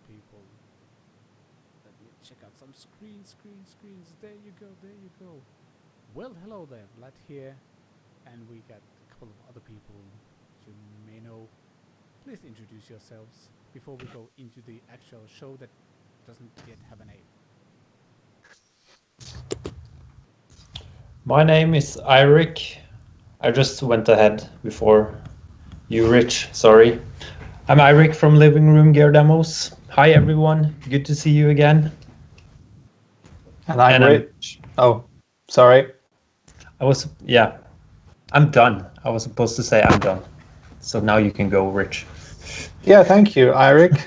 people. Let me check out some screens. There you go, there you go. Well, hello there, Vlad here, and we got a couple of other people you may know. Please introduce yourselves before we go into the actual show that doesn't yet have a name. My name is Eirik. I just went ahead before you, Rich. Sorry. I'm Eirik from Living Room Gear Demos. Hi, everyone. Good to see you again. And I'm And Rich. Oh, sorry. I'm done. I was supposed to say I'm done. So now you can go, Rich. Yeah, thank you, Eirik.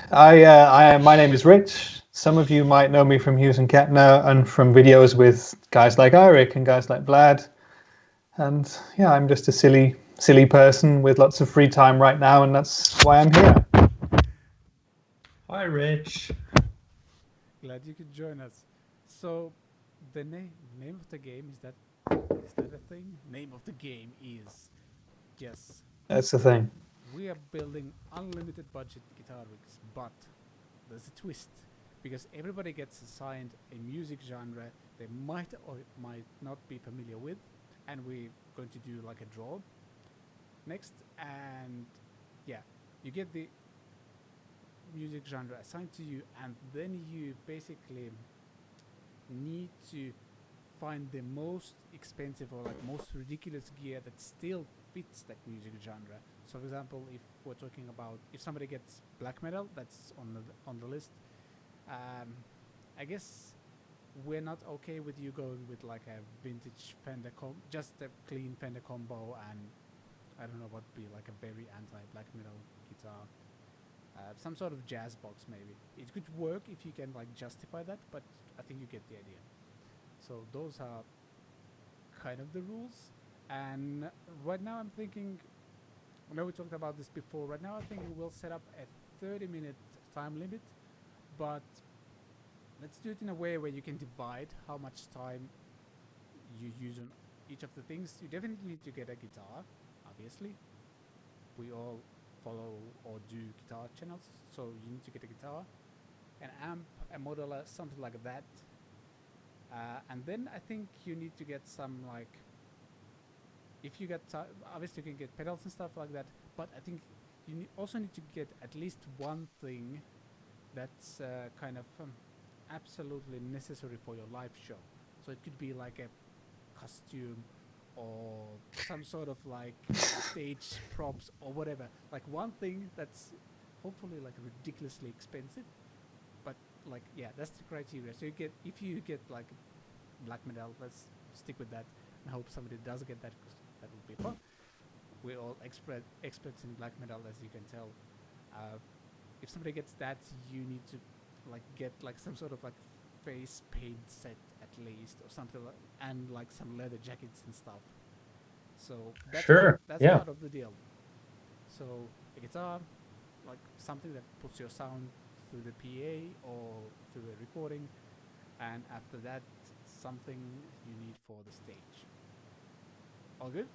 My name is Rich. Some of you might know me from Hughes and Kettner and from videos with guys like Eirik and guys like Vlad. And yeah, I'm just a silly person with lots of free time right now, and that's why I'm here. Hi, Rich. Glad you could join us. So, the name of the game is that a thing? Name of the game is yes. That's the thing. We are building unlimited budget guitar rigs, but there's a twist because everybody gets assigned a music genre they might or might not be familiar with, and we're going to do like a draw next. And yeah, you get the music genre assigned to you, and then you basically need to find the most expensive or like most ridiculous gear that still fits that music genre. So, for example, if we're talking about if somebody gets black metal, that's on the list. Um, I guess we're not okay with you going with like a vintage just a clean Fender combo, and I don't know what would be like a very anti black metal guitar. Some sort of jazz box maybe. It could work if you can like justify that, but I think you get the idea. So those are kind of the rules. And right now I'm thinking, I know we talked about this before. Right now I think we'll set up a 30-minute time limit, but let's do it in a way where you can divide how much time you use on each of the things. You definitely need to get a guitar, obviously. We all follow or do guitar channels, so you need to get a guitar, an amp, a modeler, something like that. And then I think you need to get some like if you get obviously you can get pedals and stuff like that, but I think also need to get at least one thing that's kind of absolutely necessary for your live show. So it could be like a costume or some sort of like stage props or whatever. Like one thing that's hopefully like ridiculously expensive, but like yeah, that's the criteria. So you get if you get like black medal, let's stick with that and hope somebody does get that because that would be fun. We're all experts in black metal, as you can tell. Uh, if somebody gets that, you need to like get like some sort of like face paint set at least or something like, and like some leather jackets and stuff. So Sure. that's Yeah. part of the deal. So a guitar, like something that puts your sound through the PA or through a recording, and after that, something you need for the stage. All good?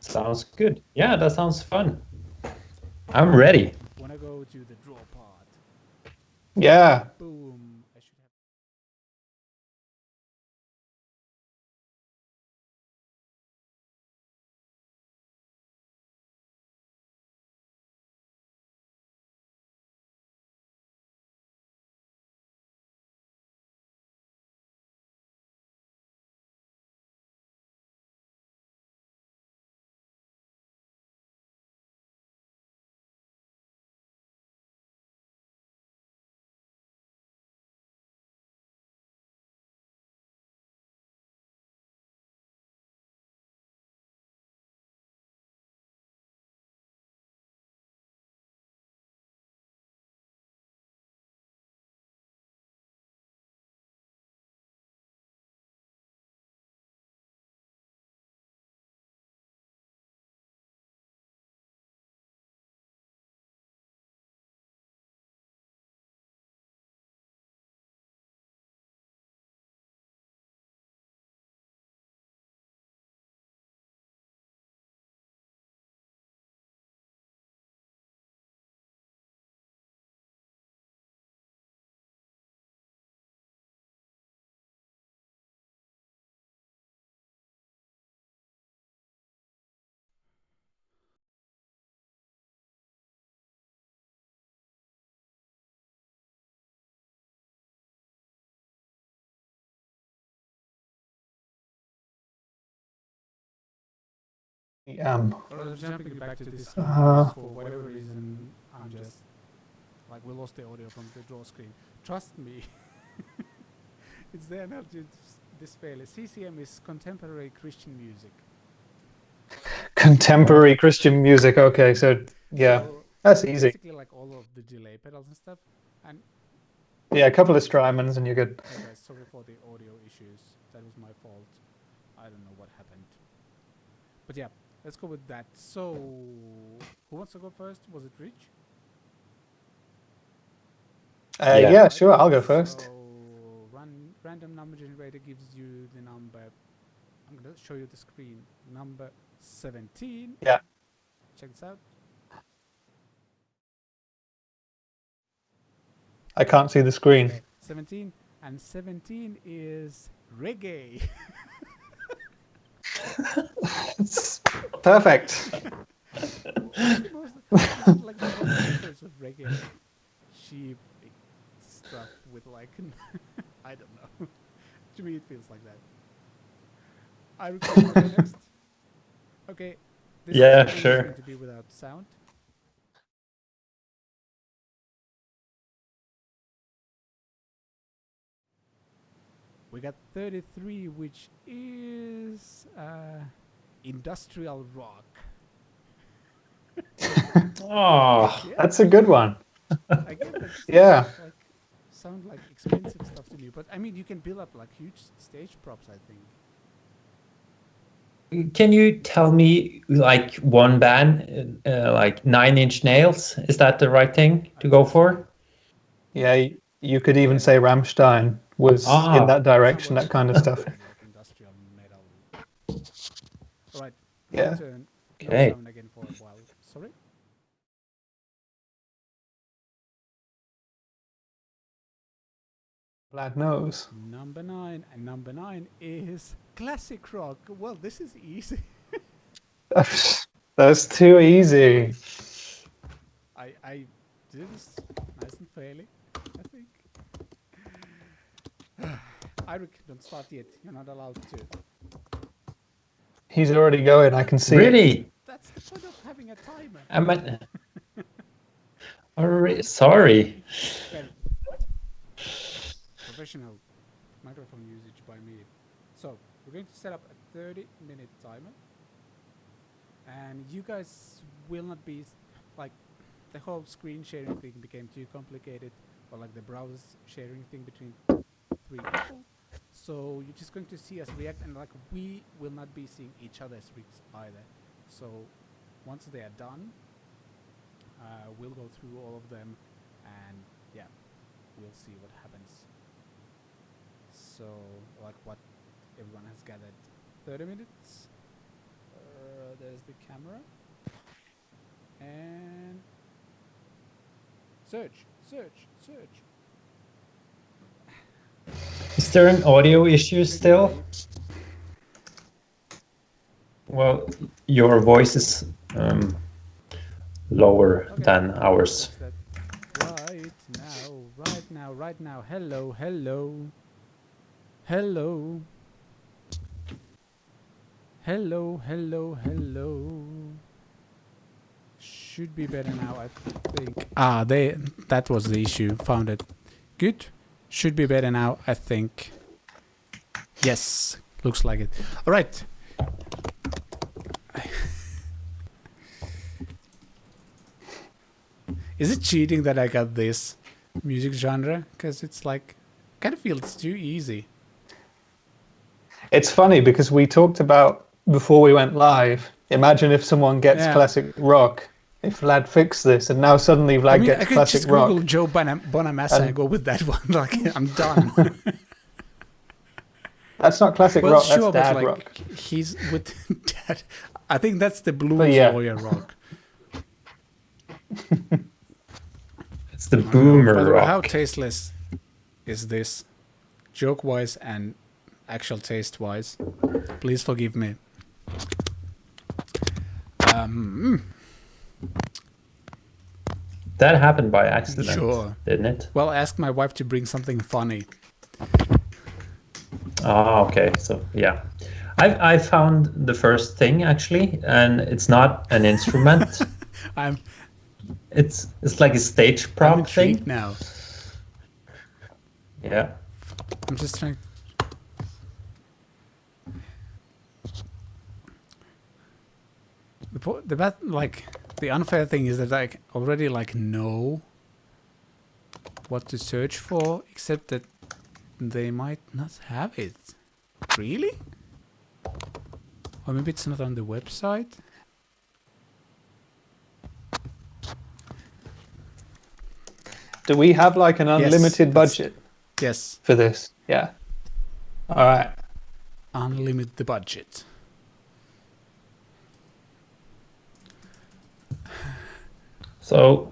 Sounds good. Yeah, that sounds fun. I'm ready. Wanna go to the draw part? Yeah. Boom! I should have. Or jumping back to this Uh, for whatever reason, I'm just like we lost the audio from the draw screen. Trust me, it's there now to this fail. CCM is contemporary Christian music. contemporary Christian music. Okay, so yeah, So that's easy. basically like all of the delay pedals and stuff. And Yeah, a couple of Strymons and you're good. hey guys, sorry for the audio issues. That was my fault. I don't know what happened. But yeah, let's go with that. So, who wants to go first? Was it Rich? Yeah, sure, I'll go first. So, random number generator gives you the number. I'm going to show you the screen. Number 17. Yeah. Check this out. I can't see the screen. Okay, 17. And 17 is Reggae. It's perfect. Like the whole pictures of Reggae. Like sheep stuff with like, I don't know. To me it feels like that. I record next. Okay. This Yeah, is sure. going to be without sound. We got 33, which is industrial rock. Oh, Yeah, That's a good one. again, that's Yeah. like sound like expensive stuff to me. But I mean, you can build up like huge stage props, I think. can you tell me like one band, like Nine Inch Nails? Is that the right thing to go for? Yeah, you could even Yeah, say Rammstein was in that direction, that kind of stuff. Like industrial metal. All right, Yeah. my turn. No Okay. sound again for a while. Sorry. Vlad knows. Number 9, and number 9 is classic rock. Well, this is easy. That's too easy. I did this nice and fairly, I think. Eirik, don't start yet. You're not allowed to. He's already going, I can see it. Really? That's the point of having a timer. Sorry. Well, professional microphone usage by me. So, we're going to set up a 30-minute timer. And you guys will not be, like, the whole screen sharing thing became too complicated, or like the browser sharing thing between 3 people. So you're just going to see us react, and like we will not be seeing each other's reacts either. So once they are done, we'll go through all of them, and yeah, we'll see what happens. So like what everyone has gathered. 30 minutes. There's the camera. And search. Is there an audio issue still? Well, your voice is lower than ours. Right now. Hello. Should be better now, I think. That was the issue. Found it. Good. Should be better now, I think. Yes, looks like it. All right. Is it cheating that I got this music genre? Because it's like, I kind of feel it's too easy. It's funny because we talked about before we went live. Imagine if someone gets classic rock. If Vlad fixed this, and now suddenly Vlad gets I could classic just rock. Google Joe Bonamassa and go with that one. Like, I'm done. That's not classic rock. That's dad rock. He's with dad. I think that's the blues lawyer rock. It's the boomer By the way, rock. how tasteless is this, joke-wise and actual taste-wise? Please forgive me. That happened by accident, Sure. didn't it? Well, ask my wife to bring something funny. Ah, okay. So yeah, I found the first thing actually, and it's not an instrument. I'm It's like a stage I'm prop intrigued thing. now. Yeah. I'm just trying. The unfair thing is that I already like know what to search for, except that they might not have it. Really? Or maybe it's not on the website. Do we have like an unlimited budget Yes, for this? Yeah. All right. unlimit the budget. So,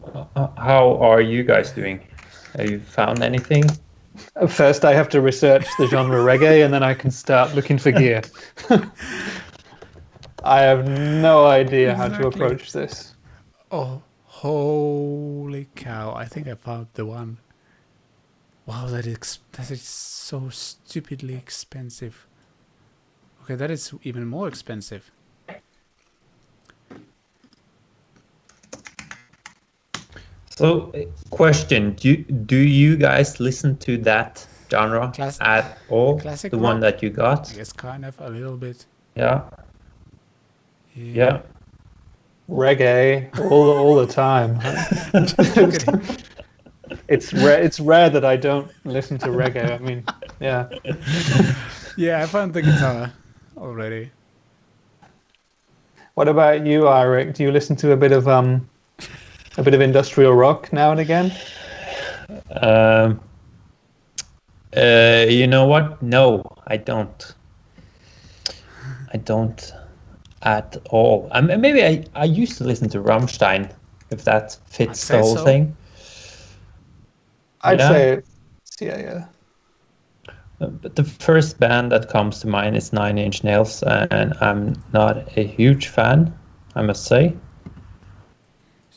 how are you guys doing? Have you found anything? First, I have to research the genre reggae, and then I can start looking for gear. I have no idea how to Exactly. approach this. Oh, holy cow! I think I found the one. Wow, that is so stupidly expensive. Okay, that is even more expensive. So, question: Do you guys listen to that genre at all? classic The one rock? that you got? I guess kind of a little bit. Yeah. Yeah. Reggae all the time. It's rare that I don't listen to reggae. I mean, yeah. Yeah, I found the guitar already. What about you, Eric? Do you listen to a bit of industrial rock now and again? You know what? No, I don't. I don't at all. Maybe I used to listen to Rammstein, if that fits the whole thing. I'd say, yeah. But the first band that comes to mind is Nine Inch Nails, and I'm not a huge fan, I must say.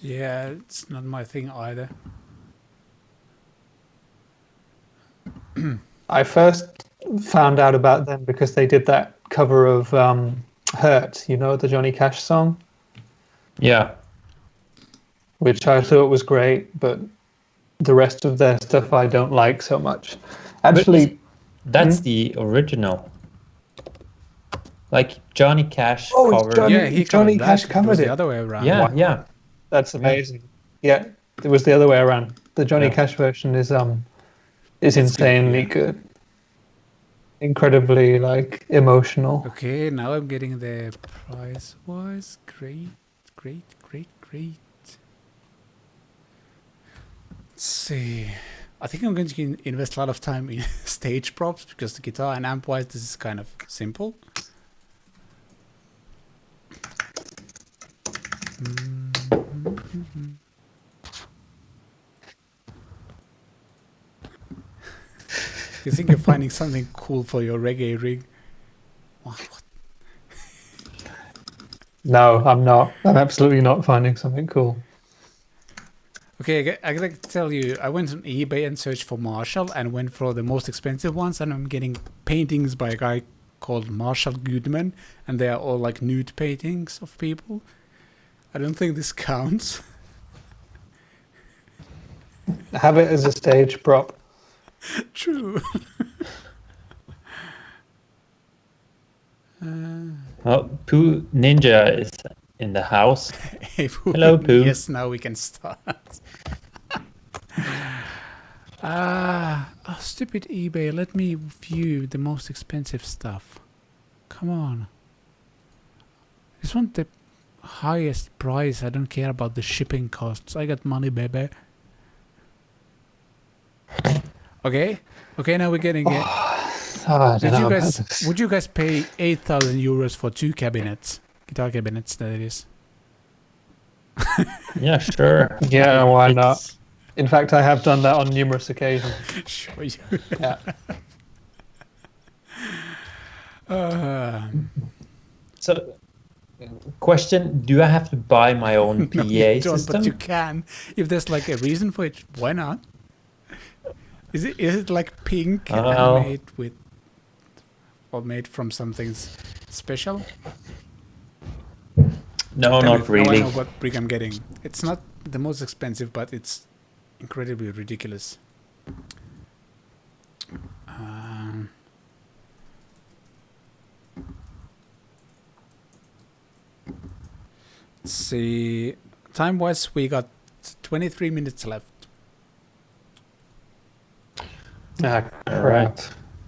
Yeah, it's not my thing either. I first found out about them because they did that cover of Hurt, you know, the Johnny Cash song? Yeah. Which I thought was great, but the rest of their stuff I don't like so much. Actually, that's the original. Like Johnny Cash covered. Johnny Cash covered it. The other way around. Yeah, Wow. yeah. That's amazing. Yeah, it was the other way around. The Johnny Cash version is insanely good. Incredibly emotional. Okay, now I'm getting the price wise. Great. Let's see. I think I'm going to invest a lot of time in stage props because the guitar and amp wise this is kind of simple. You think you're finding something cool for your reggae rig? What? No, I'm not. I'm absolutely not finding something cool. Okay, I gotta tell you, I went on eBay and searched for Marshall and went for the most expensive ones, and I'm getting paintings by a guy called Marshall Goodman, and they are all like nude paintings of people. I don't think this counts. Have it as a stage prop. True. Well, Pooh Ninja is in the house. Hey, Hello, Pooh. Yes, now we can start. Stupid eBay. Let me view the most expensive stuff. Come on. Just want the highest price. I don't care about the shipping costs. I got money, baby. Okay. Now we're getting it. Would you guys pay 8,000 euros for 2 cabinets? Guitar cabinets, that is. Yeah, sure. Yeah, why not? In fact, I have done that on numerous occasions. Sure you. Yeah. So, question: do I have to buy my own PA No, you don't, system? but you can. If there's like a reason for it, why not? Is it like pink and made with, or made from something special? No, Damn not it, now I really. know what rig I'm getting. It's not the most expensive, but it's incredibly ridiculous. Let's see. Time-wise, we got 23 minutes left. Ah, crap.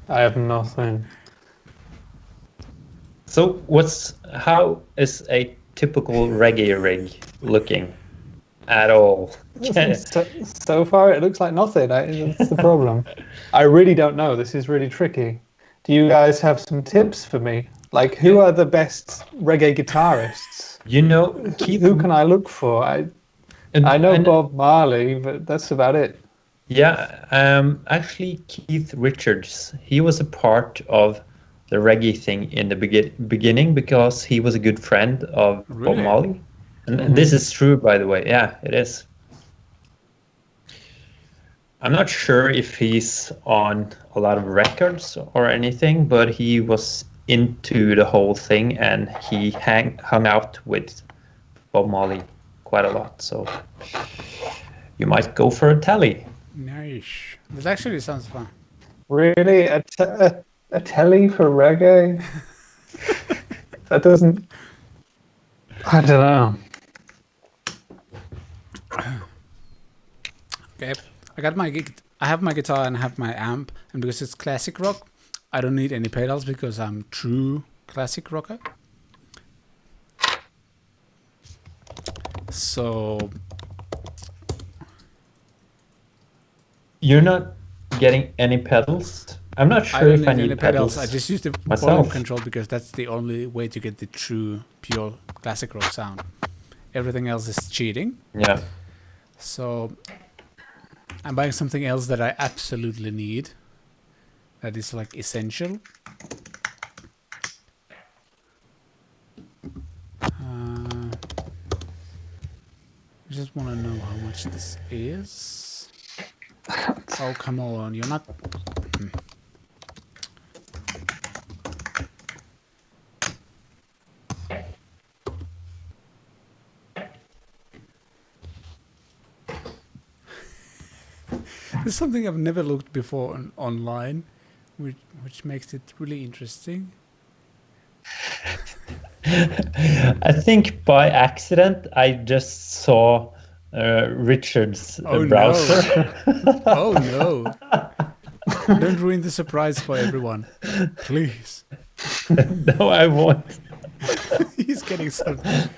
I have nothing. So how is a typical reggae rig looking at all? So far, it looks like nothing. That's the problem. I really don't know. This is really tricky. Do you guys have some tips for me? Like, who are the best reggae guitarists? You know, Keith. Who can I look for? I know Bob Marley, but that's about it. Yeah, actually, Keith Richards. He was a part of the reggae thing in the beginning because he was a good friend of Bob Really? Marley. And this is true, by the way. Yeah, it is. I'm not sure if he's on a lot of records or anything, but he was into the whole thing and he hung out with Bob Marley quite a lot. So you might go for a tally. Nice. That actually sounds fun. Really? A telly for reggae? That doesn't... I don't know. Okay, I have my guitar and I have my amp, and because it's classic rock, I don't need any pedals because I'm true classic rocker. So you're not getting any pedals? I'm not sure if I need pedals. I just use the myself. volume control because that's the only way to get the true, pure classic rock sound. Everything else is cheating. Yeah. So I'm buying something else that I absolutely need. That is like essential. I just want to know how much this is. Oh, come on. You're not... There's something I've never looked before online, which makes it really interesting. I think by accident I just saw Richard's browser. No. Oh no! Don't ruin the surprise for everyone, please. No, I won't. He's getting something.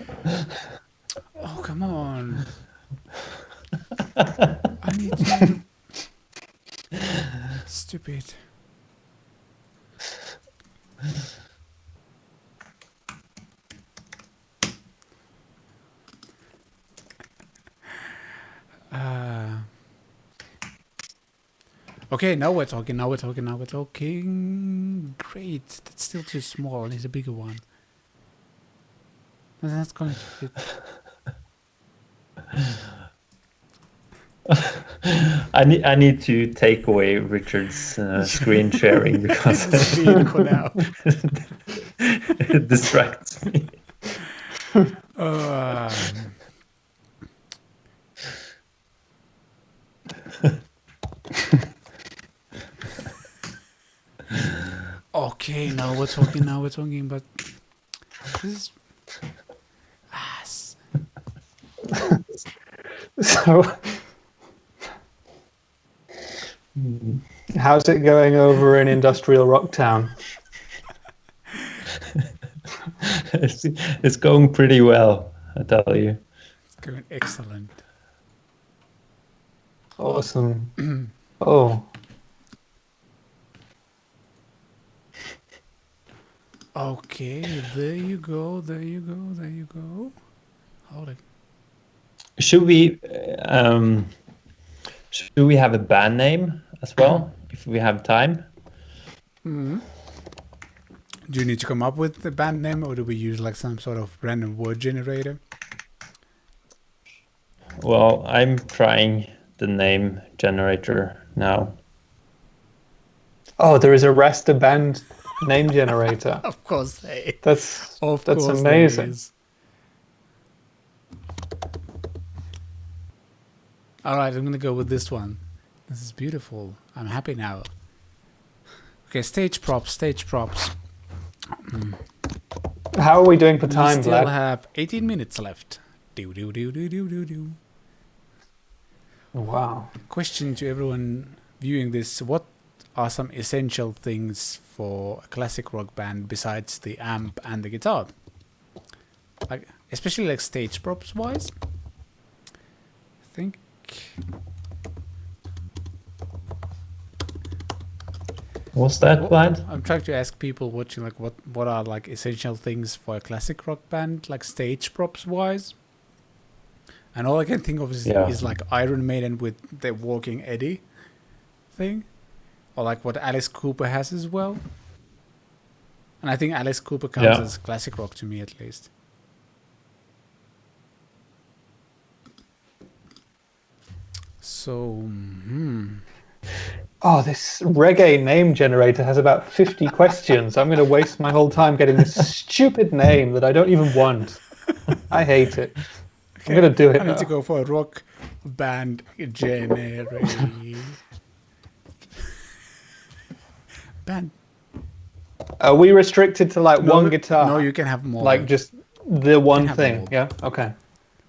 Oh, come on! I need to. Stupid. Okay, now we're talking. Great. That's still too small. I need a bigger one. No, that's going to fit. I need to take away Richard's screen sharing because for now. it distracts me. Okay, now we're talking, but this is... So, how's it going over in Industrial Rocktown? It's going pretty well, I tell you. It's going excellent. Awesome. Oh. Okay, there you go. Hold it. Should we have a band name as well if we have time? Mm-hmm. Do you need to come up with the band name, or do we use like some sort of random word generator? Well, I'm trying the name generator now. Oh, there is a Rasta band name generator. Of course they. That's Of course amazing. there is. All right, I'm gonna go with this one. This is beautiful. I'm happy now. Okay, stage props. How are we doing for We time, still Vlad? have 18 minutes left. Do. Wow. Question to everyone viewing this: what are some essential things for a classic rock band besides the amp and the guitar? Like, especially like stage props wise. I think. What's that, Vlad? I'm trying to ask people watching, like, what are like essential things for a classic rock band, like stage props wise. And all I can think of is like Iron Maiden with the Walking Eddie thing, or like what Alice Cooper has as well. And I think Alice Cooper counts as classic rock to me, at least. So, Oh, this reggae name generator has about 50 questions. I'm going to waste my whole time getting this stupid name that I don't even want. I hate it. okay, I'm going to do it I need to though. go for a rock band generator. Band. Are we restricted to like one guitar? No, you can have more. Like just the one have thing? more. Yeah? Okay.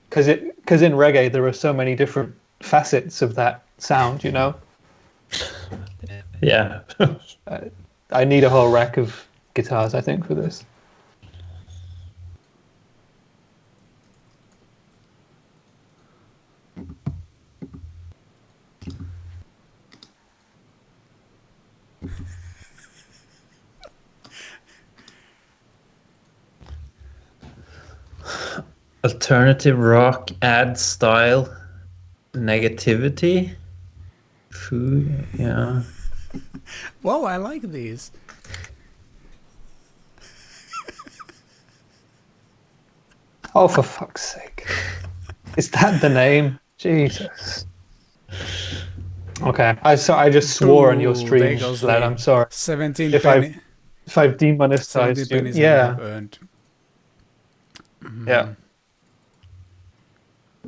Because in reggae, there are so many different facets of that sound, you know? Yeah. I need a whole rack of guitars, I think, for this. Alternative rock, add style, negativity, food, yeah. Whoa, I like these. Oh, for fuck's sake. Is that the name? Jesus. Okay. I just swore on your Ooh, stream, there goes Vlad. the I'm sorry. 17 If penny. I've 17 demonetized you. pennies I Yeah. have earned. Yeah.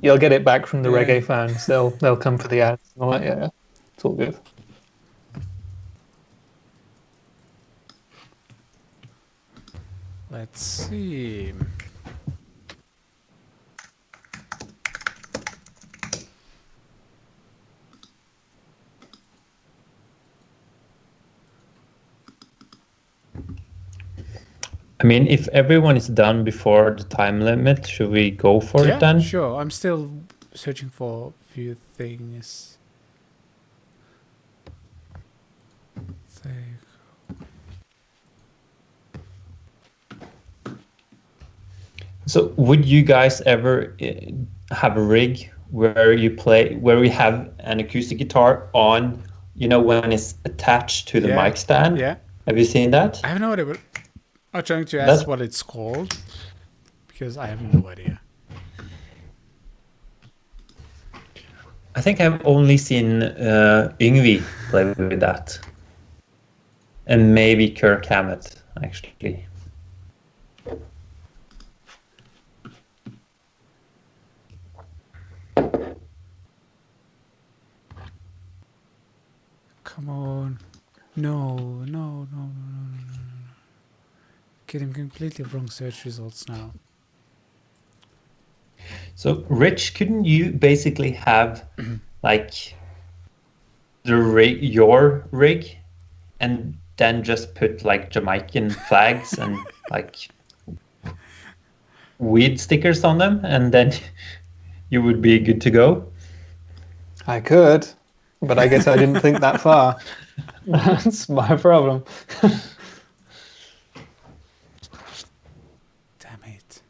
You'll get it back from the Yeah. reggae fans. They'll come for the ads and all that. Yeah. It's all good. Let's see. I mean, if everyone is done before the time limit, should we go for it then? Sure. I'm still searching for a few things. So would you guys ever have a rig where we have an acoustic guitar on, when it's attached to the mic stand? Yeah. Have you seen that? I have no idea, but I'm trying to ask what it's called because I have no idea. I think I've only seen Yngwie play with that. And maybe Kirk Hammett, actually. Come on. No. Getting completely wrong search results now. So, Rich, couldn't you basically have like your rig, and then just put like Jamaican flags and like weed stickers on them, and then you would be good to go? I could, but I guess I didn't think that far. That's my problem. Damn it.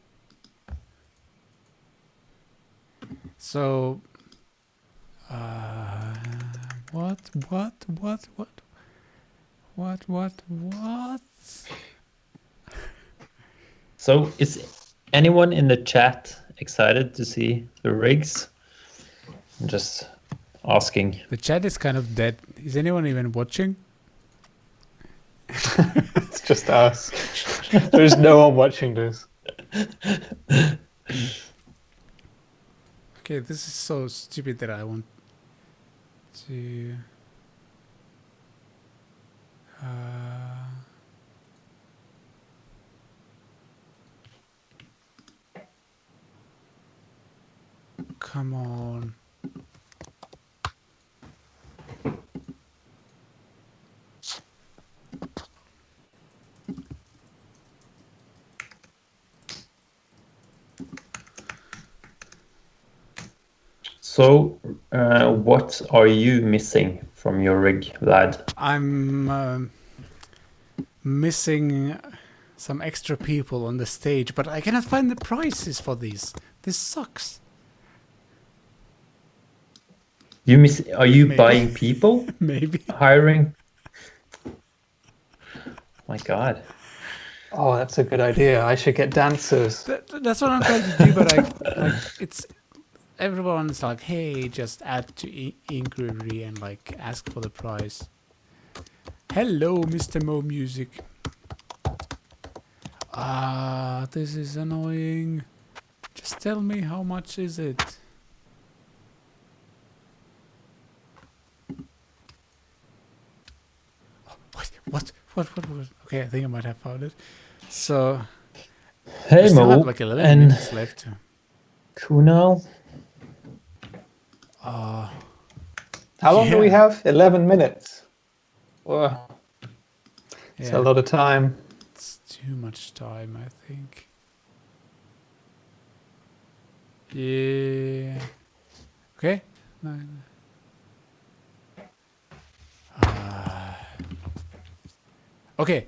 So, what? So, is anyone in the chat excited to see the rigs? I'm just asking. The chat is kind of dead. Is anyone even watching? It's just us. There's no one watching this. Okay, this is so stupid that I want to... come on. So, what are you missing from your rig, Vlad? I'm missing some extra people on the stage, but I cannot find the prices for these. This sucks. Are you Maybe. buying people? Maybe. Hiring? My God. Oh, that's a good idea. I should get dancers. That's what I'm trying to do, but like it's everyone's like, hey, just add to inquiry and like ask for the price. Hello, Mr. Mo Music. This is annoying. Just tell me how much is it? What? Okay, I think I might have found it. So, Hey we still Mo, have like 11 and minutes left. How Kunal. long do we Yeah. have? 11 minutes. Whoa. It's a lot of time. It's too much time, I think. Yeah. Okay. No. Okay.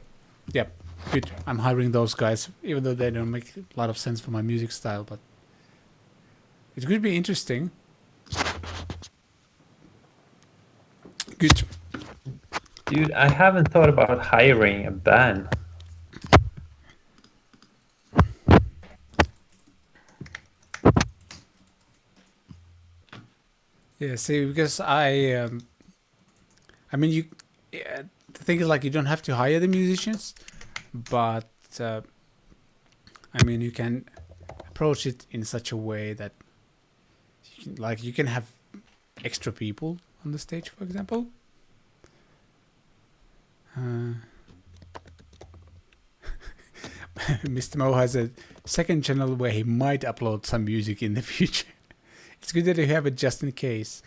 Yep. Good. I'm hiring those guys, even though they don't make a lot of sense for my music style, but it could be interesting. Good. Dude, I haven't thought about hiring a band. Yeah, see, because I mean, the thing is, like, you don't have to hire the musicians, but I mean, you can approach it in such a way that you can have extra people on the stage, for example. Mr. Mo has a second channel where he might upload some music in the future. It's good that you have it just in case.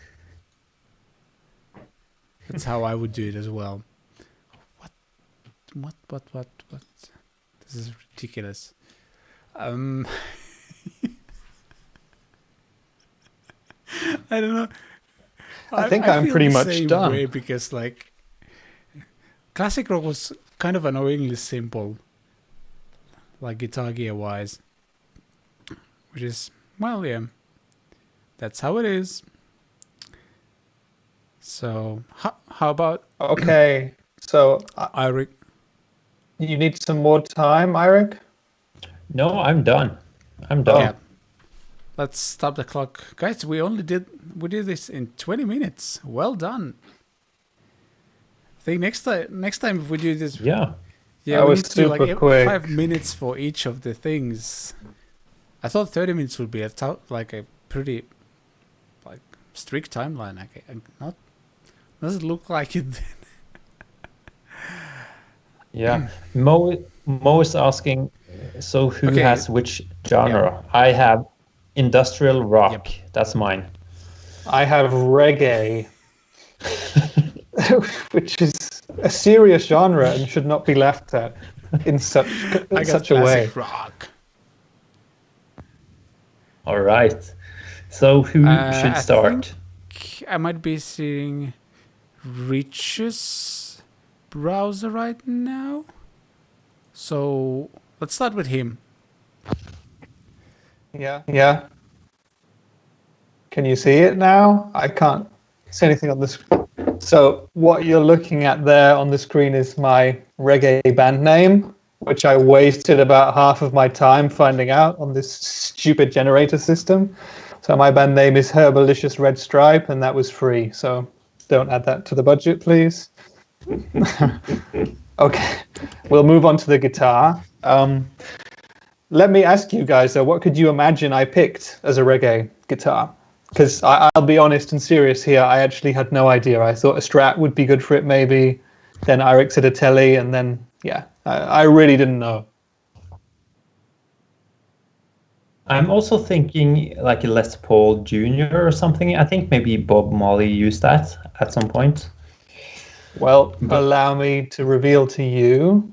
That's how I would do it as well. What? This is ridiculous. I don't know. I think I'm feel pretty the much same done. way because, like, classic rock was kind of annoyingly simple, like Guitar Gear wise, which is, well, yeah, that's how it is. So how about Okay, so Eirik? you need some more time, Eirik? No, I'm done. I'm done. Yeah. Let's stop the clock, guys. We did this in 20 minutes. Well done. I think next time if we do this, Yeah. That we was need to do like super quick. 5 minutes for each of the things. I thought 30 minutes would be a pretty like strict timeline. Not doesn't look like it. Yeah. Mo is asking, so who Okay. has which genre? I have industrial rock. Yep. That's mine. I have reggae, which is a serious genre and should not be laughed at in such I got such a way. classic rock. All right. So who should I start? I might be seeing Rich's browser right now. So let's start with him. Yeah. Can you see it now? I can't see anything on the screen. So what you're looking at there on the screen is my reggae band name, which I wasted about half of my time finding out on this stupid generator system. So my band name is Herbalicious Red Stripe, and that was free. So don't add that to the budget, please. Okay, we'll move on to the guitar. Let me ask you guys, though, what could you imagine I picked as a reggae guitar? Because I'll be honest and serious here, I actually had no idea. I thought a Strat would be good for it, maybe. Then Eric said a Tele, and then, yeah, I really didn't know. I'm also thinking like a Les Paul Jr. or something. I think maybe Bob Marley used that at some point. Well, allow me to reveal to you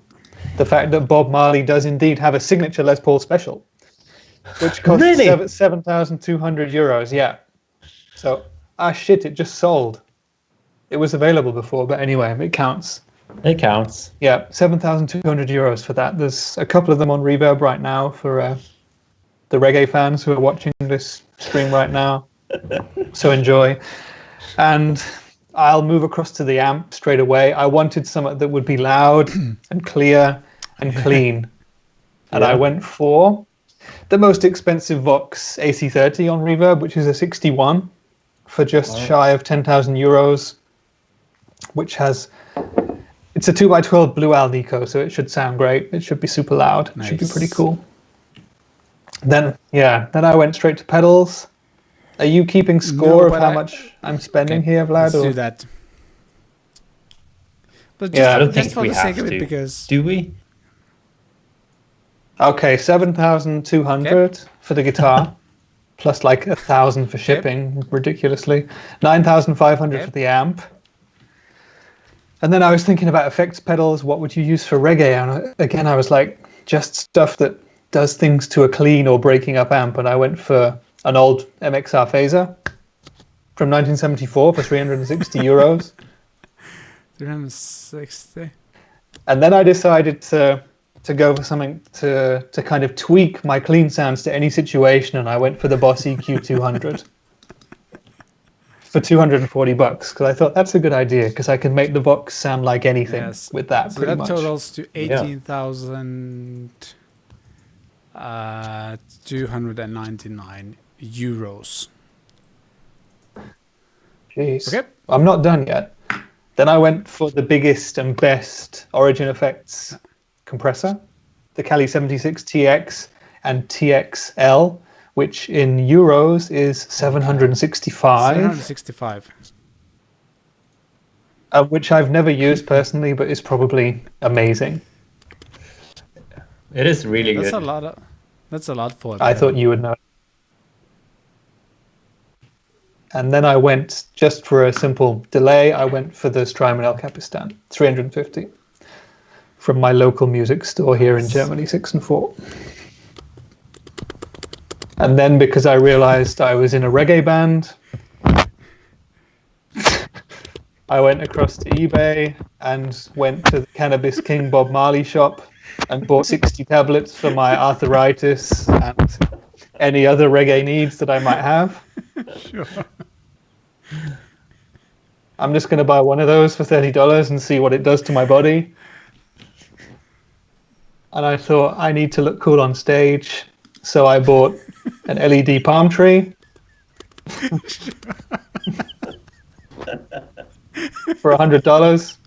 the fact that Bob Marley does indeed have a signature Les Paul Special, which costs Really? 7,200 euros. Yeah. So, shit, it just sold. It was available before, but anyway, it counts. It counts. Yeah, 7,200 euros for that. There's a couple of them on Reverb right now for the reggae fans who are watching this stream right now. So enjoy. And I'll move across to the amp straight away. I wanted something that would be loud and clear and clean. And I went for the most expensive Vox AC30 on Reverb, which is a 61 for just shy of 10,000 euros, which has... It's a 2x12 Blue Alnico, so it should sound great. It should be super loud. It should be pretty cool. Then I went straight to pedals. Are you keeping score of how much I'm spending here, Vlad? Let's do that. But I don't just think for we the sake have of it, to. because... Do we? Okay, 7,200 for the guitar, plus like 1,000 for shipping, ridiculously. 9,500 for the amp. And then I was thinking about effects pedals. What would you use for reggae? And again, I was like, just stuff that does things to a clean or breaking up amp. And I went for an old MXR phaser from 1974 for 360 euros. 360. And then I decided to go for something to kind of tweak my clean sounds to any situation. And I went for the Boss EQ 200. For 240 bucks, because I thought that's a good idea, because I can make the Vox sound like anything with that, so pretty that much. totals to 18,299 euros. Jeez. Okay. I'm not done yet. Then I went for the biggest and best Origin Effects compressor, the Kali 76 TX and TXL, which in euros is 765. 765. Which I've never used personally, but is probably amazing. It is really good. That's a lot for. I thought you would know. And then I went, just for a simple delay, I went for the Strymon El Capistan, 350, from my local music store here in Germany, 6 and 4. And then because I realized I was in a reggae band, I went across to eBay and went to the Cannabis King Bob Marley shop and bought 60 tablets for my arthritis and any other reggae needs that I might have. Sure. I'm just going to buy one of those for $30 and see what it does to my body. And I thought, I need to look cool on stage. So I bought an LED palm tree for $100,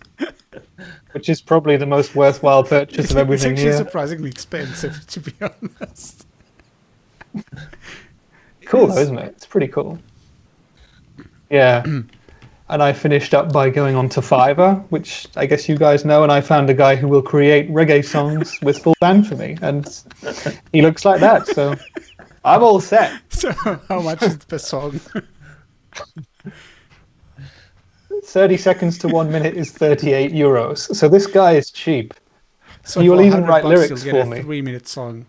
which is probably the most worthwhile purchase of everything it's here. actually surprisingly expensive, to be honest. Cool, though, isn't it? It's pretty cool. Yeah. And I finished up by going on to Fiverr, which I guess you guys know, and I found a guy who will create reggae songs with full band for me, and he looks like that, so I'm all set. So how much is per song? 30 seconds to 1 minute is 38 euros. So this guy is cheap. So He will for even 100 write bucks, lyrics you'll get for a me. 3-minute song.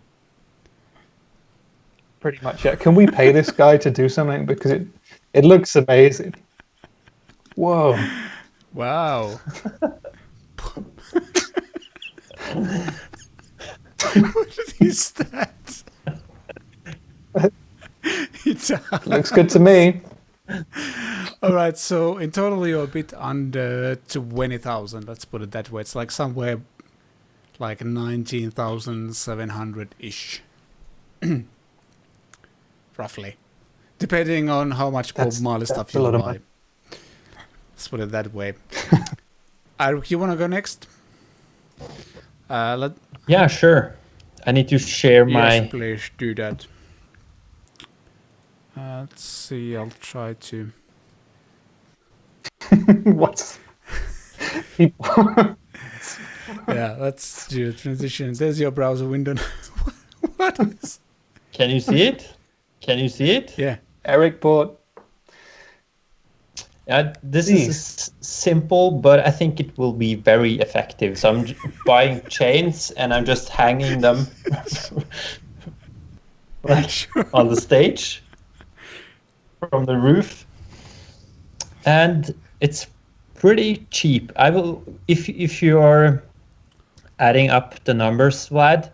Pretty much, yeah. Can we pay this guy to do something? Because it looks amazing. Whoa. Wow. What is that? Looks good to me. All right, so in total you're a bit under 20,000. Let's put it that way. It's like somewhere like 19,700 ish, roughly, depending on how much Bob Marley stuff you buy. Let's put it that way. Eric, you want to go next? Let Yeah, sure. I need to share yes, my. please do that. Let's see. I'll try to. What's Yeah, let's do a transition. There's your browser window. What is? Can you see it? Can you see it? Yeah. Eric bought? This These. is simple, but I think it will be very effective. So I'm buying chains and I'm just hanging them like on the stage from the roof, and it's pretty cheap. I will, if you're adding up the numbers, Vlad,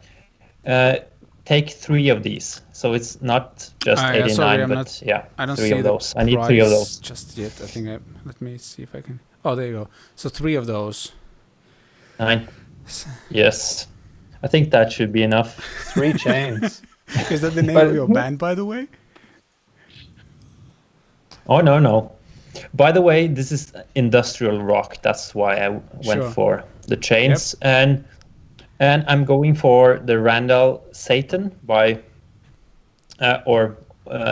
take 3 of these. So it's not just 89, sorry, but yeah, I don't 3 see of the those. I need 3 of price those. just yet. I think let me see if I can. Oh, there you go. So 3 of those. 9. Yes, I think that should be enough. 3 chains. Is that the name of your band, by the way? Oh, no. By the way, this is industrial rock. That's why I went for the chains. Yep. And I'm going for the Randall Satan by Ola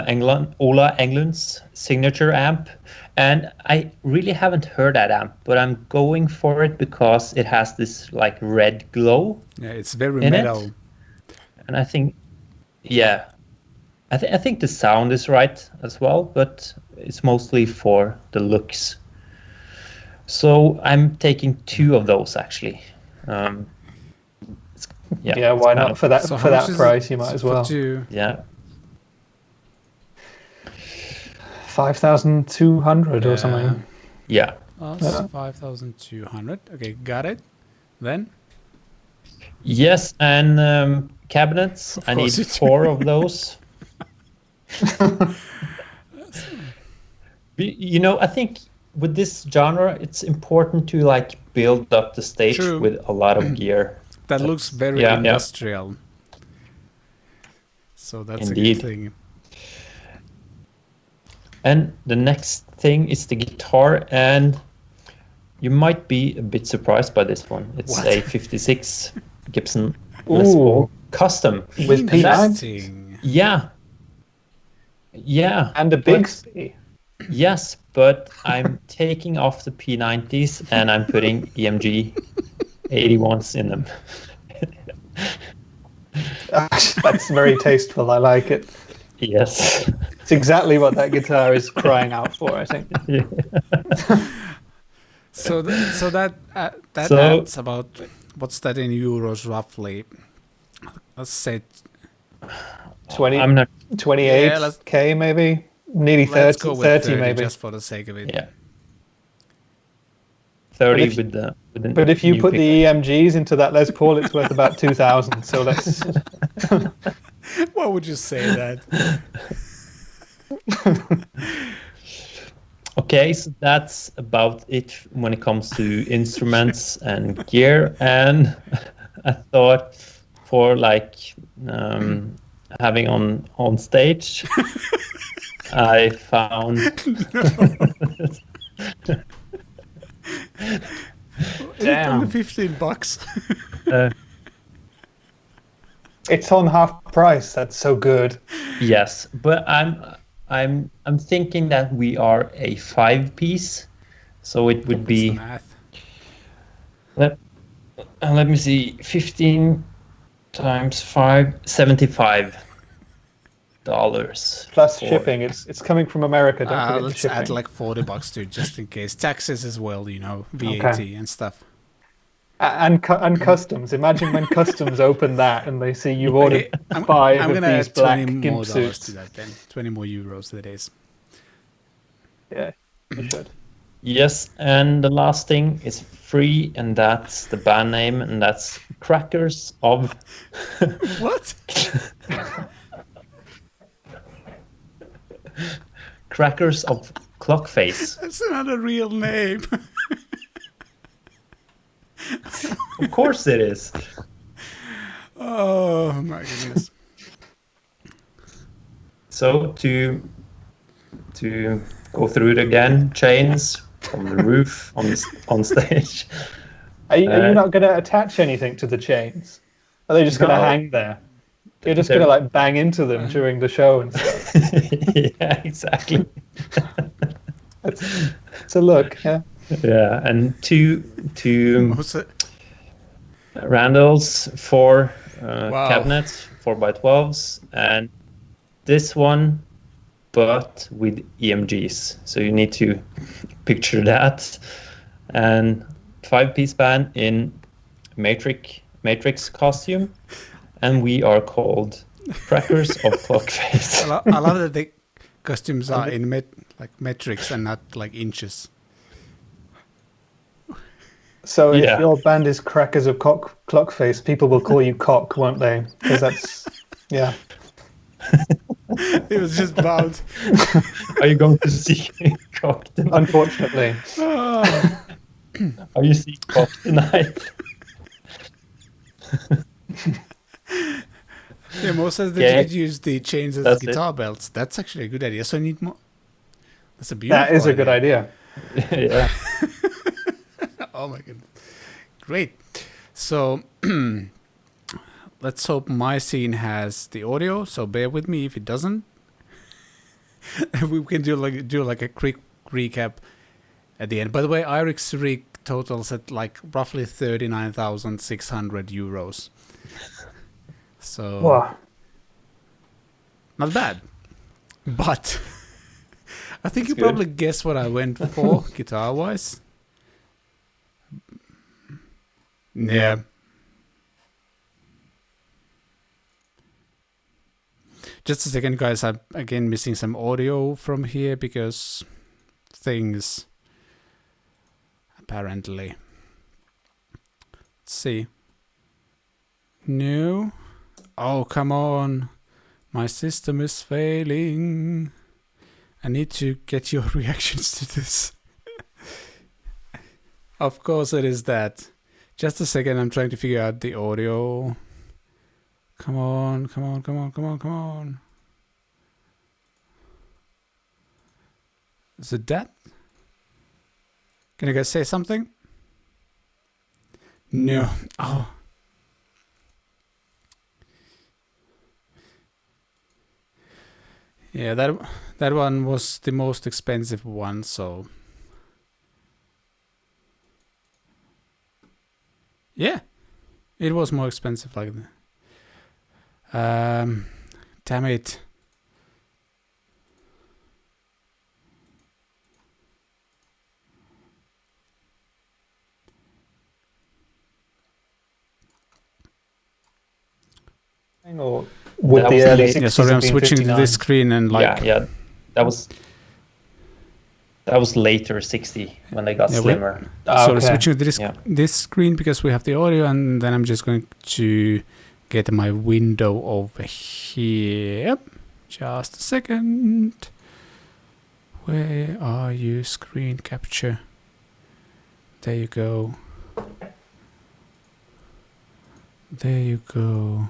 Englund's signature amp. And I really haven't heard that amp, but I'm going for it because it has this like red glow. Yeah, it's very metal. And I think, yeah, I think the sound is right as well, but it's mostly for the looks. So I'm taking 2 of those actually. Yeah, why not? For that price, you might as well. Yeah. 5,200 or something. Yeah. Oh, so 5,200. Okay, got it. Then? Yes, and cabinets. I need 4 of those. You know, I think with this genre, it's important to like build up the stage with a lot of gear. That looks very industrial. Yeah. So that's Indeed. a good thing. And the next thing is the guitar, and you might be a bit surprised by this one. It's a 56 Gibson Les Paul custom with P9. Yeah. And a Bixby. Yes, but I'm taking off the P90s and I'm putting EMG 81s in them. That's very tasteful. I like it. Yes. It's exactly what that guitar is crying out for, I think. Yeah. So that adds about, what's that in euros roughly? Let's say 28K maybe? Nearly 30 maybe. Just for the sake of it. Yeah. 30 with the But if you put the EMGs into that Les Paul, it's worth about 2,000. So let's. Why would you say that? Okay, so that's about it when it comes to instruments and gear. And I thought for like having on stage, I found. Damn. Only $15. It's on half price. That's so good. Yes, but I'm thinking that we are a 5-piece, so it would be. Math. Let me see. 15 times 5, $75. Plus shipping. It's coming from America. Don't forget let's shipping. add like $40 to it just in case. Taxes as well, you know, VAT and stuff. And customs. Imagine when customs open that and they see you've ordered 5 of these black gimp suits. To that then. 20 more euros that is. Yeah, you should. Yes, and the last thing is free, and that's the band name, and that's Crackers of. What? Crackers of Clockface. That's not a real name. Of course it is. Oh my goodness. So to go through it again, chains from the roof on stage, Are you not going to attach anything to the chains? Are they just going to No. hang there? You're just going to like bang into them during the show and stuff. Yeah, exactly. It's a look, yeah. Yeah, and two Also, Randalls, 4 Wow. cabinets, 4x12s, and this one, but with EMGs. So you need to picture that. And 5-piece band in Matrix costume, and we are called Crackers of Clockface. I love that the costumes are in metrics and not like inches. So if Yeah. your band is Crackers of Clockface, people will call you Cock, won't they? Because that's, yeah. It was just bound. Are you going to see Cock tonight? Unfortunately. Are you seeing Cock tonight? Yeah, Mo says that Yeah. you could use the chains as That's guitar belts. That's actually a good idea. So I need more. That's a beautiful That is a good idea. Yeah. Oh my goodness. Great. So let's hope my scene has the audio. So bear with me if it doesn't. We can do like a quick recap at the end. By the way, Irik's rig totals at like roughly 39,600 euros. So Wow. not bad. But I think That's you good. probably guess what I went for guitar wise. Yeah. Just a second, guys. I'm again missing some audio from here because things apparently. Let's see. No. Oh, come on. My system is failing. I need to get your reactions to this. Of course it is that. Just a second, I'm trying to figure out the audio. Come on, come on, come on, come on, come on. Is it that? Can you guys say something? No. Oh. Yeah, that one was the most expensive one, so yeah, it was more expensive like that. Damn it. Or with That the was early late. 60s Yeah, sorry, I'm being switching to 59. this screen and like Yeah. That was later 60 when they got Yeah, slimmer. so Okay. switching to Yeah. this screen because we have the audio, and then I'm just going to get my window over here. Just a second. Where are you, screen capture? There you go. There you go.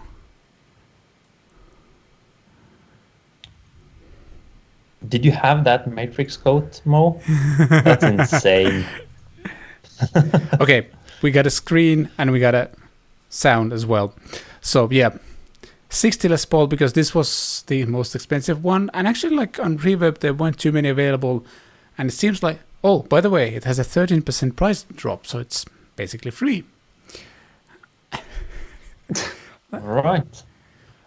Did you have that Matrix coat, Mo? That's insane. Okay, we got a screen and we got a sound as well. So yeah, 60 Les Paul because this was the most expensive one, and actually like on Reverb there weren't too many available, and it seems like, oh, by the way, it has a 13% price drop, so it's basically free. Right.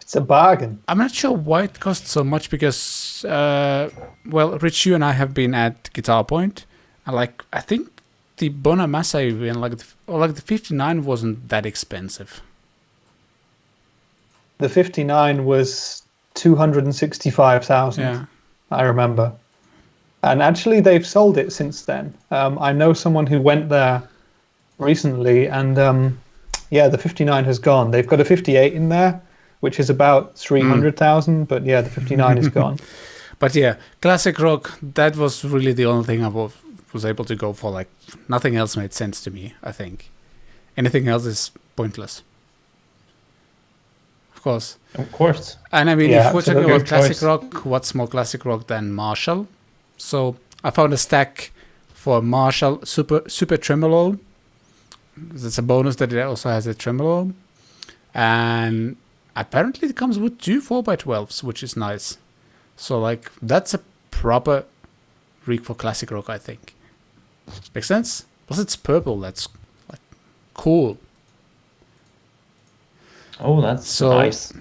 It's a bargain. I'm not sure why it costs so much because, well, Rich, you and I have been at Guitar Point, and like I think the Bonamassa even like the 59 wasn't that expensive. The 59 was 265,000. Yeah. I remember. And actually, they've sold it since then. I know someone who went there recently, and yeah, the 59 has gone. They've got a 58 in there, which is about 300,000, but yeah, the 59 is gone. But yeah, classic rock, that was really the only thing I was able to go for. Like, nothing else made sense to me, I think. Anything else is pointless. Of course. Of course. And I mean, Yeah, if we're talking absolutely. about classic Choice. rock, what's more classic rock than Marshall? So I found a stack for Marshall Super Tremolo There's a bonus that it also has a tremolo, and apparently it comes with 2 4x12s, which is nice. So like that's a proper rig for classic rock, I think. Makes sense? Plus it's purple. That's like cool. Oh, that's So, nice.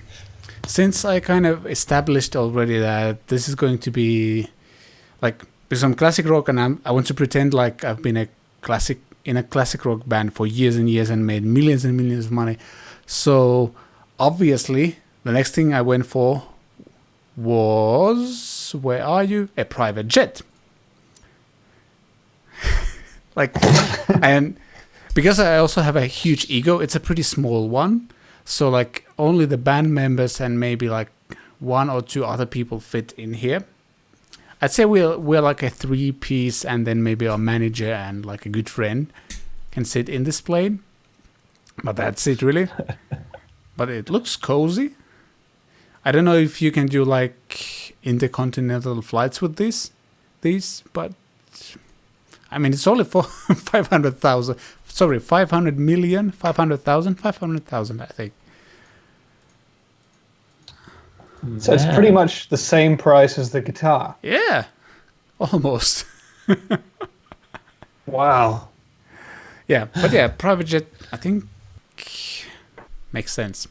Since I kind of established already that this is going to be like, because I'm classic rock and I want to pretend like I've been in a classic rock band for years and years and made millions and millions of money. So obviously the next thing I went for was, where are you? A private jet. Like, and because I also have a huge ego, it's a pretty small one. So like only the band members and maybe like 1 or 2 other people fit in here. I'd say we're like a 3-piece, and then maybe our manager and like a good friend can sit in this plane. But that's it really. But it looks cozy. I don't know if you can do like intercontinental flights with these, but I mean it's only for 500,000. Sorry, 500 million, 500,000, 500,000, I think. So it's pretty much the same price as the guitar. Yeah, almost. Wow. Yeah, but yeah, private jet, I think, makes sense.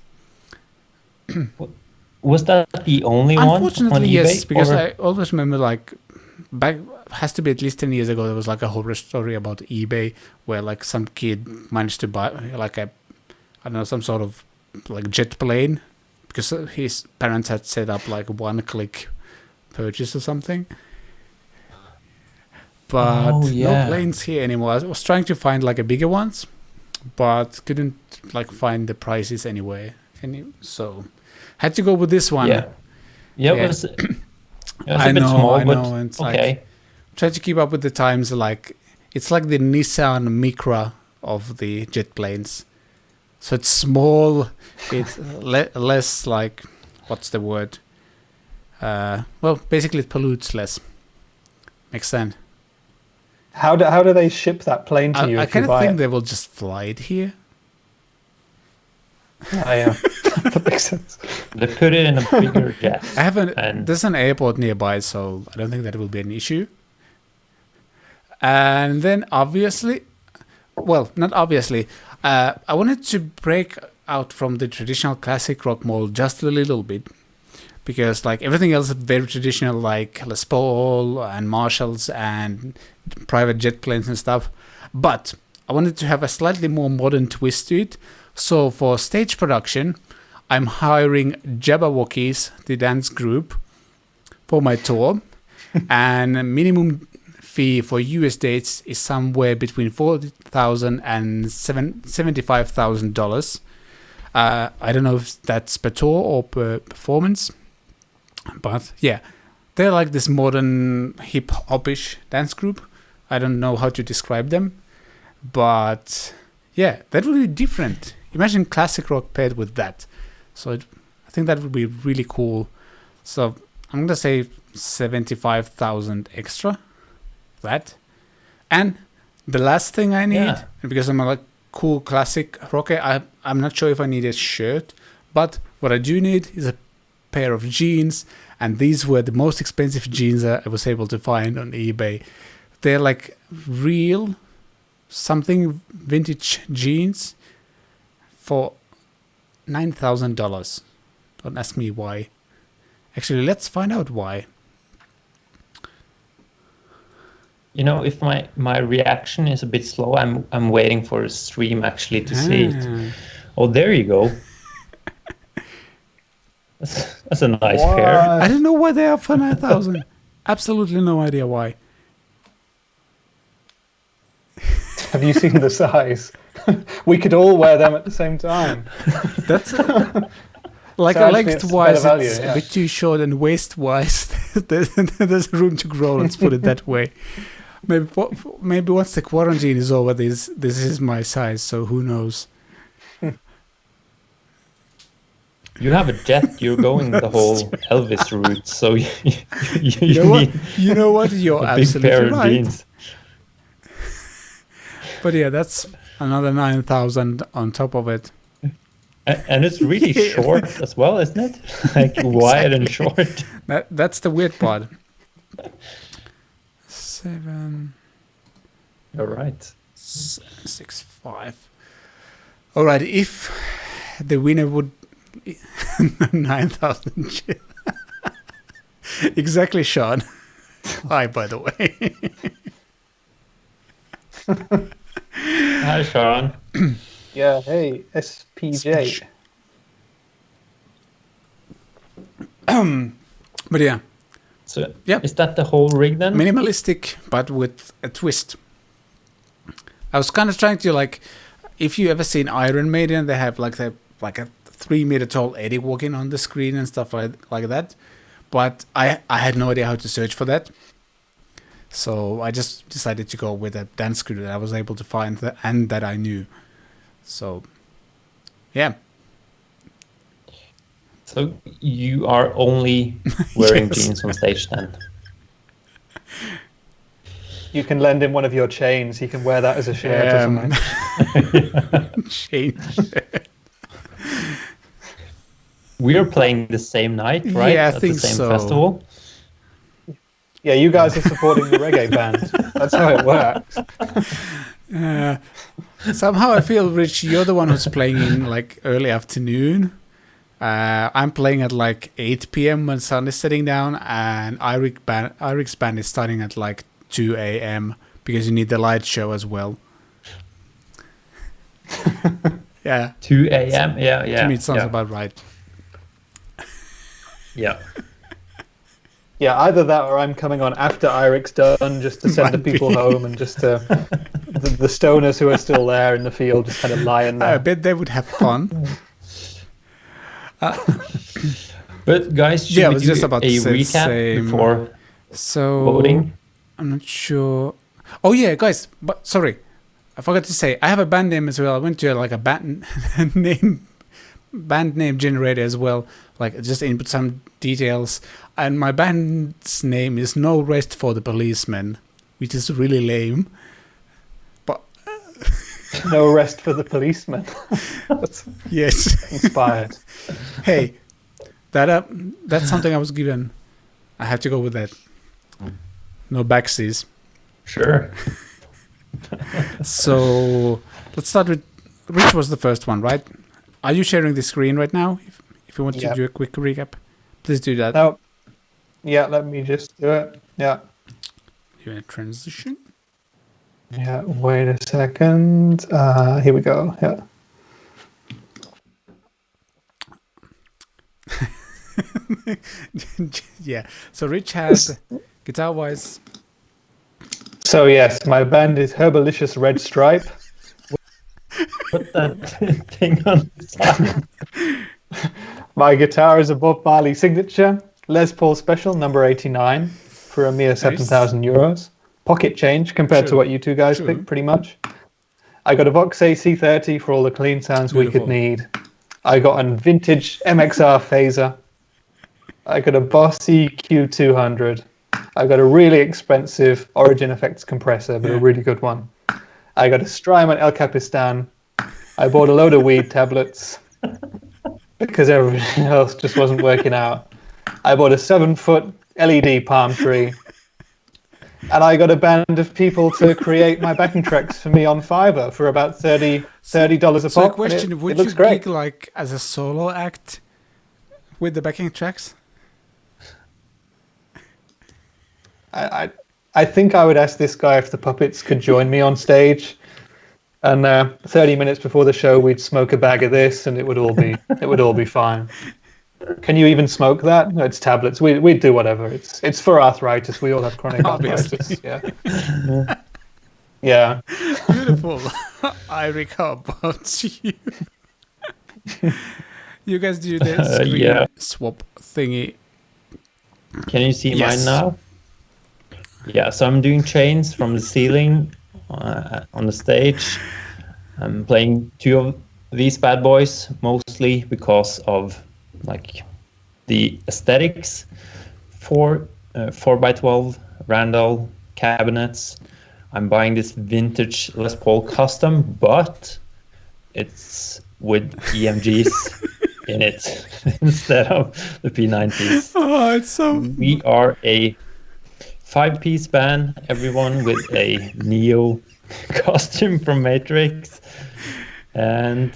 Was that the only one? Unfortunately, on yes, eBay, because or- I always remember like back, has to be at least 10 years ago, there was like a horror story about eBay where like some kid managed to buy like a, I don't know, some sort of like jet plane because his parents had set up like one-click purchase or something. But Oh, yeah. no planes here anymore. I was trying to find like a bigger ones, but couldn't like find the prices anywhere. So had to go with this one. Yeah. Yeah, Yeah. it was a I bit know, small, I but know, and it's okay. like, try to keep up with the times. Like it's like the Nissan Micra of the jet planes. So it's small. It's less like, what's the word? Well, basically it pollutes less. Makes sense. How do they ship that plane to you I if you kind of buy think it? they will just fly it here. Oh, yeah. That makes sense. They put it in a bigger jet. I haven't. And- There's an airport nearby, so I don't think that will be an issue. And then obviously, well, not obviously, I wanted to break out from the traditional classic rock mold just a little bit, because like everything else is very traditional, like Les Paul and Marshalls and private jet planes and stuff. But I wanted to have a slightly more modern twist to it. So for stage production, I'm hiring Jabberwockies, the dance group, for my tour. And minimum fee for US dates is somewhere between $40,000 and $75,000. I don't know if that's per tour or per performance. But yeah, they're like this modern hip-hop-ish dance group. I don't know how to describe them. But yeah, that would be different. Imagine classic rock paired with that. So I think that would be really cool. So I'm going to say 75,000 extra. That. And the last thing I need, because I'm a like cool classic rocker, I'm not sure if I need a shirt. But what I do need is a pair of jeans. And these were the most expensive jeans I was able to find on eBay. They're like real something vintage jeans for $9,000. Don't ask me why. Actually, let's find out why. You know, if my reaction is a bit slow, I'm waiting for a stream actually to see it. Oh, there you go. That's a nice pair. I don't know why they are for 9,000. Absolutely no idea why. Have you seen the size? We could all wear them at the same time. That's like So actually it's lengthwise, better value, it's yeah. a bit too short, and waist-wise, there's room to grow. Let's put it that way. Maybe once the quarantine is over, this is my size. So who knows? You have a jet. You're going the whole Elvis route, so you You know what? You're need a big pair absolutely of right. jeans. But yeah, that's another 9,000 on top of it. And it's really short as well, isn't it? Like wide and short. That's the weird part. 7. All right. 6, 5. All right, if the winner would 9,000. Exactly, Sean. Hi, by the way. Hi, Sean. Yeah, hey, SPJ. But yeah, So Yep. is that the whole rig then? minimalistic, but with a twist. I was kind of trying to like, if you ever seen Iron Maiden, they have like a 3-meter tall Eddie walking on the screen and stuff like that. But I had no idea how to search for that. So I just decided to go with a dance screw that I was able to find and that I knew. So, yeah. So you are only wearing Yes. jeans on stage then? You can lend him one of your chains. He can wear that as a shirt or something. Change. We are playing the same night, right? Yeah, I At think the same so. festival. Yeah, you guys are supporting the reggae band. That's how it works. Somehow I feel, Rich, you're the one who's playing in like early afternoon. I'm playing at like 8 p.m. when sun is setting down, and Irik's band is starting at like 2 a.m. because you need the light show as well. Yeah, 2 a.m. Yeah. to me it sounds about right. Yeah. Yeah, either that or I'm coming on after Irik's done just to send the Might be. people home and just the stoners who are still there in the field just kind of lying I there. bet they would have fun. But guys, should Yeah, I we was do just about a to say the recap same. before So voting? I'm not sure. Oh yeah, guys, but sorry, I forgot to say I have a band name as well. I went to like a band name generator as well. Like just input some details, and my band's name is No Rest for the Policemen, which is really lame. But No rest for the policeman. That's yes, inspired. hey, that's something I was given. I have to go with that. No backsies. Sure. So let's start with Rich was the first one, right? Are you sharing the screen right now? If you want to Yeah. do a quick recap, please do that. No. Yeah, let me just do it. Yeah. You in a transition? Yeah, wait a second. Here we go. Yeah. Yeah. So Rich has guitar-wise. So yes, my band is Herbalicious Red Stripe. Put that thing on the side. My guitar is a Bob Marley signature, Les Paul Special number 89 for a mere 7,000 euros. Pocket change compared to True. what you two guys True. picked, pretty much. I got a Vox AC30 for all the clean sounds we Beautiful. could need. I got a vintage MXR phaser. I got a Boss EQ200. I got a really expensive Origin Effects compressor, but a Yeah. really good one. I got a Strymon El Capistan. I bought a load of weed tablets because everything else just wasn't working out. I bought a 7-foot LED palm tree. And I got a band of people to create my backing tracks for me on Fiverr for about $30 a So, pop. a question: and it would looks you great. gig like as a solo act with the backing tracks? I think I would ask this guy if the puppets could join me on stage, and 30 minutes before the show we'd smoke a bag of this, and it would all be fine. Can you even smoke that? No, it's tablets. We'd do whatever. It's for arthritis. We all have chronic Obviously. arthritis. Yeah. Yeah. Beautiful. Eirik, how about you? You guys do the screen yeah. swap thingy. Can you see Yes. mine now? Yeah, so I'm doing chains from the ceiling on the stage. I'm playing 2 of these bad boys, mostly because of like the aesthetics. 4x12 Randall cabinets I'm buying this vintage Les Paul Custom, but it's with EMGs in it instead of the P90s. Oh, it's so... We are a 5-piece band, everyone with a Neo costume from Matrix. And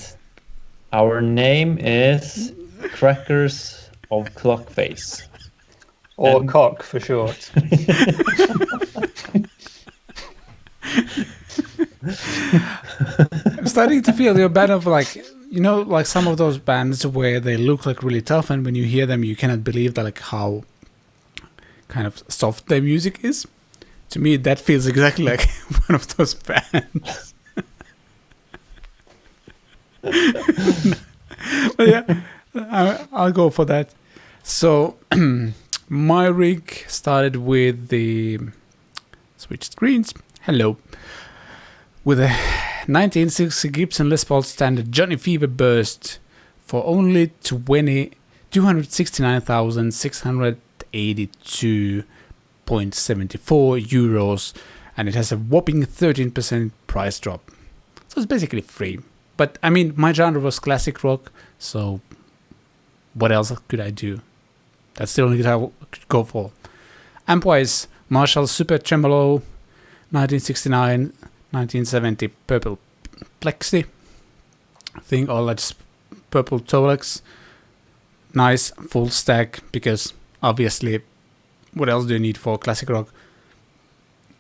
our name is Crackers of Clockface. Or And- cock for short. I'm starting to feel you're a band of like, you know, like some of those bands where they look like really tough, and when you hear them, you cannot believe that like how kind of soft their music is. To me, that feels exactly like one of those bands. But yeah, I'll go for that. So my rig started with the switch screens. Hello. With a 1960 Gibson Les Paul standard Johnny Fever burst for only 269,682.74 euros, and it has a whopping 13% price drop. So it's basically free. But I mean, my genre was classic rock, so what else could I do? That's the only guitar I could go for. Amp-wise, Marshall Super Tremolo, 1969, 1970 purple plexi thing, or just purple Tolex. Nice full stack, because obviously, what else do you need for classic rock?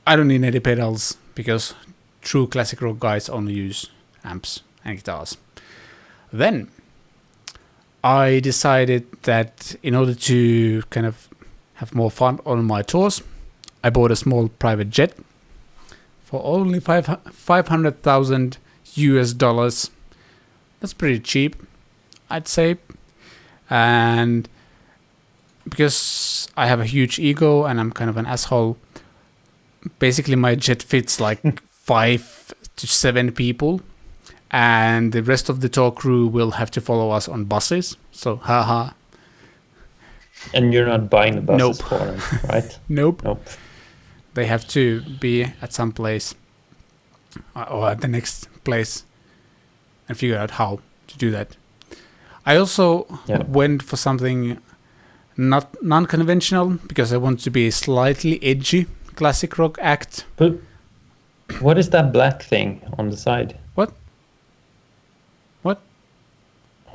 I don't need any pedals, because true classic rock guys only use amps and guitars. Then I decided that in order to kind of have more fun on my tours, I bought a small private jet for only 500,000 US dollars. That's pretty cheap, I'd say. And because I have a huge ego and I'm kind of an asshole, basically my jet fits like 5 to 7 people, and the rest of the tour crew will have to follow us on buses. So, haha. And you're not buying the buses Nope. for them, right? Nope. Nope. They have to be at some place or at the next place and figure out how to do that. I also went for something not non-conventional, because I want to be a slightly edgy classic rock act. But what is that black thing on the side? What?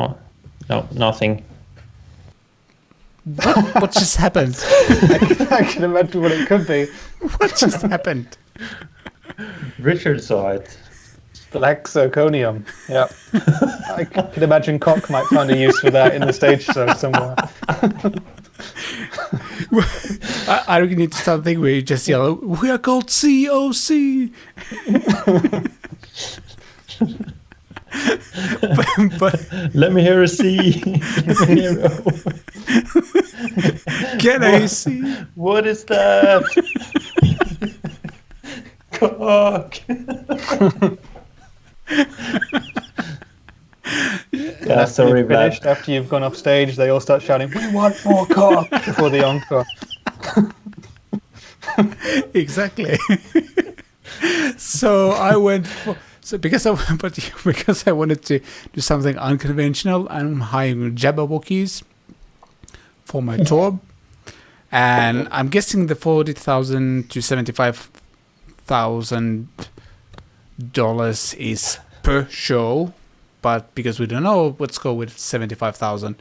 Oh, no, nothing. What just happened? I can imagine what it could be. What just happened? Richard saw it. Black zirconium. Yeah. I can imagine Cock might find a use for that in the stage show somewhere. I really need to start thinking where you just yell, "We are called COC." but Let me hear a C. Let me hear a O. can I see? What is that? Cock. Yeah, sorry, You've finished, after you've gone off stage, they all start shouting, "We want more Cock!" before the encore. Exactly. So I went for, because I wanted to do something unconventional, I'm hiring Jabberwockies for my tour, and I'm guessing the $40,000 to $75,000 is per show, but because we don't know, let's go with 75,000.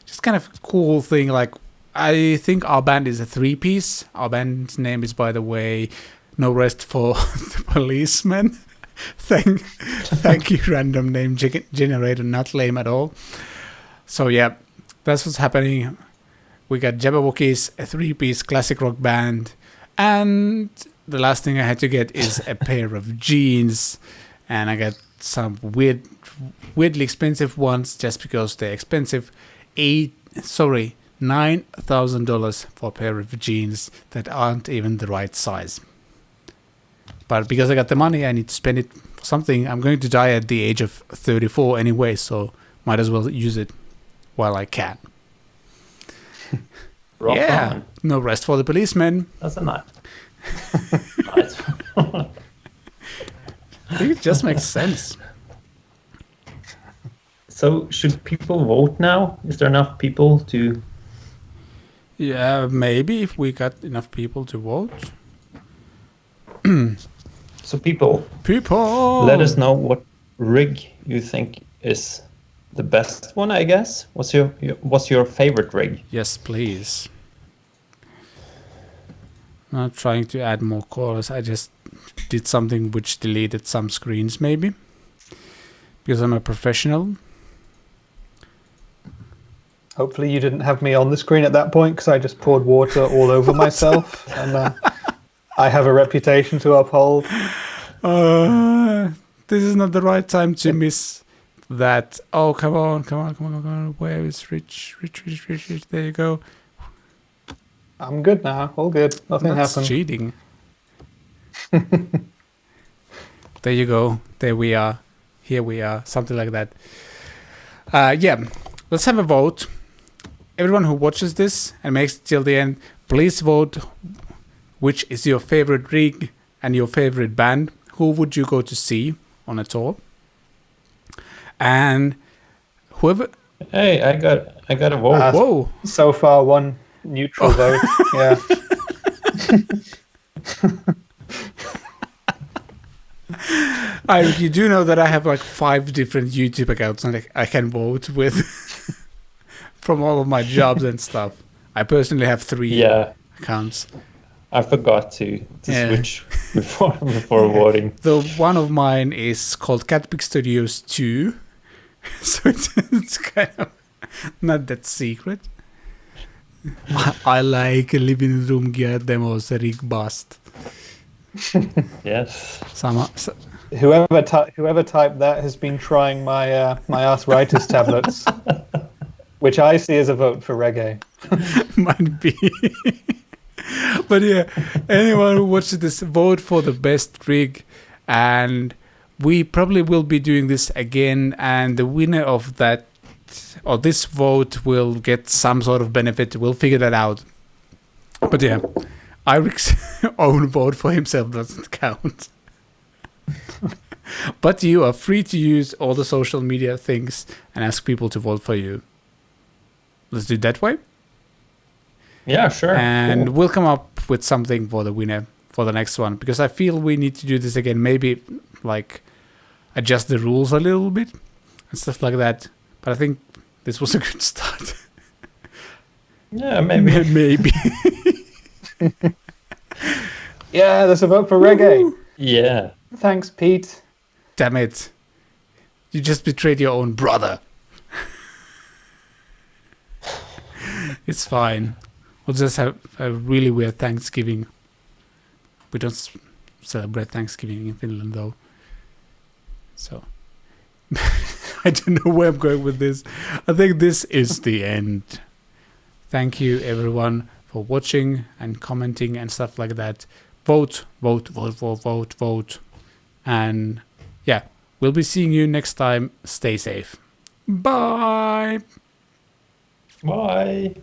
Just kind of cool thing. Like, I think our band is a 3-piece. Our band's name is, by the way, No Rest for the Policeman. Thank you, random name generator, not lame at all. So yeah, that's what's happening. We got Jabberwockies, a 3-piece classic rock band, and the last thing I had to get is a pair of jeans, and I got some weirdly expensive ones just because they're expensive. $9,000 for a pair of jeans that aren't even the right size. But because I got the money, I need to spend it for something. I'm going to die at the age of 34 anyway, so might as well use it while I can. Rock on. No Rest for the Policeman. That's a nice. I think it just makes sense. So should people vote now? Is there enough people to? Yeah, maybe if we got enough people to vote. So people, let us know what rig you think is the best one. I guess. What's your favorite rig? Yes, please. I'm not trying to add more callers. I just did something which deleted some screens, maybe, because I'm a professional. Hopefully you didn't have me on the screen at that point because I just poured water all over myself, and I have a reputation to uphold. This is not the right time to miss that. Oh, come on. Where is Rich? There you go. I'm good now. All good. Nothing That's happened. cheating. There you go. There we are. Here we are. Something like that. Yeah. Let's have a vote. Everyone who watches this and makes it till the end, please vote which is your favorite rig and your favorite band. Who would you go to see on a tour? And whoever... Hey, I got a vote. Whoa. So far, one neutral vote. Yeah. You do know that I have like 5 different YouTube accounts and I can vote with from all of my jobs and stuff. I personally have 3 accounts. I forgot to switch before voting. The one of mine is called CatPick Studios 2. So it's kind of not that secret. I like living room gear demos rig bust. Yes. Whoever typed that has been trying my arthritis tablets, which I see as a vote for Reggae. Might be. But yeah, anyone who watches this, vote for the best rig, and we probably will be doing this again, and the winner of that or this vote will get some sort of benefit. We'll figure that out. But yeah, Irik's own vote for himself doesn't count. But you are free to use all the social media things and ask people to vote for you. Let's do it that way. Yeah, sure. And we'll come up with something for the winner for the next one, because I feel we need to do this again. Maybe like adjust the rules a little bit and stuff like that. But I think this was a good start. Yeah, maybe. Maybe. Yeah, there's a vote for Reggae. Yeah. Thanks, Pete. Damn it. You just betrayed your own brother. It's fine. We'll just have a really weird Thanksgiving. We don't celebrate Thanksgiving in Finland, though. So, I don't know where I'm going with this. I think this is the end. Thank you, everyone, for watching and commenting and stuff like that. Vote. And yeah, we'll be seeing you next time. Stay safe. Bye. Bye.